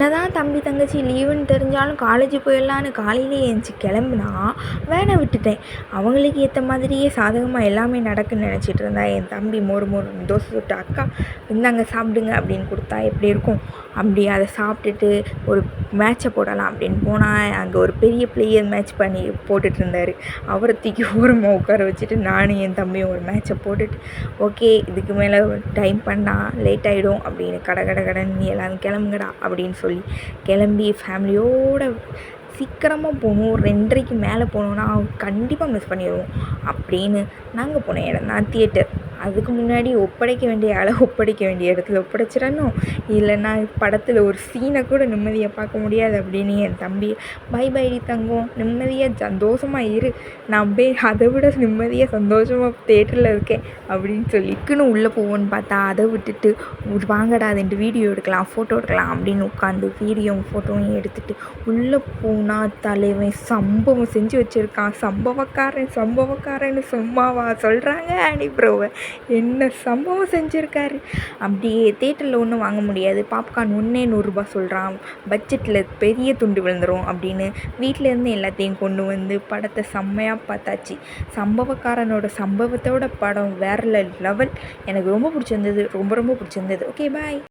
என்னதான் தம்பி தங்கச்சி லீவுன்னு தெரிஞ்சாலும் காலேஜ் போயிடலான்னு காலையிலே எழுந்துச்சி கிளம்புனா வேனை விட்டுட்டேன். அவங்களுக்கு ஏற்ற மாதிரியே சாதகமாக எல்லாமே நடக்குன்னு நினச்சிட்டு இருந்தா என் தம்பி மொறு தோசை சுட்டு அக்கா இந்தாங்க சாப்பிடுங்க அப்படின்னு கொடுத்தா எப்படி இருக்கும். அப்படி அதை சாப்பிட்டுட்டு ஒரு மேட்சை போடலாம் அப்படின்னு போனால் அங்கே ஒரு பெரிய பிளேயர் மேட்ச் பண்ணி போட்டுட்டு இருந்தார். அவரை தூக்கி ஓரமாக உட்கார வச்சுட்டு நானும் என் தம்பியும் ஒரு மேட்சை போட்டுட்டு ஓகே இதுக்கு மேலே டைம் பண்ணால் லேட் ஆகிடும் அப்படின்னு கடன்னு எல்லோரும் கிளம்புங்கடா அப்படின்னு சொல்லி கிளம்பி ஃபேமிலியோடு சீக்கிரமாக போகணும். 2:30க்கு மேலே போனோன்னா கண்டிப்பாக மிஸ் பண்ணிடுவோம் அப்படின்னு நாங்கள் போன இடம் தான் தியேட்டர். அதுக்கு முன்னாடி ஒப்படைக்க வேண்டிய ஒப்படைக்க வேண்டிய இடத்துல ஒப்படைச்சிடணும், இல்லைன்னா படத்தில் ஒரு சீனை கூட நிம்மதியாக பார்க்க முடியாது அப்படின்னு என் தம்பி பை தங்கம் நிம்மதியாக சந்தோஷமாக இரு, நான் போய் அதை விட நிம்மதியாக சந்தோஷமாக தேட்டரில் இருக்கேன் அப்படின்னு சொல்லிக்குன்னு உள்ளே போவோன்னு பார்த்தா அதை விட்டுட்டு வாங்கடா 2 வீடியோ எடுக்கலாம் ஃபோட்டோ எடுக்கலாம் அப்படின்னு உட்காந்து வீடியோவும் ஃபோட்டோவும் எடுத்துகிட்டு உள்ளே போனால் தலைவன் சம்பவம் செஞ்சு வச்சுருக்கான். சம்பவக்காரன்னு சும்மாவா சொல்கிறாங்க அனி ப்ரோவை என்ன சம்பவம் செஞ்சுருக்காரு. அப்படியே தேட்டரில் ஒன்றும் வாங்க முடியாது, பாப்கார்ன் ஒன்றே 100 ரூபா சொல்கிறான், பட்ஜெட்டில் பெரிய துண்டு விழுந்துடும் அப்படின்னு வீட்டிலேருந்து எல்லாத்தையும் கொண்டு வந்து படத்தை செம்மையாக பார்த்தாச்சு. சம்பவக்காரனோட சம்பவத்தோட படம் வேறு லெவல். எனக்கு ரொம்ப பிடிச்சிருந்தது. Okay bye.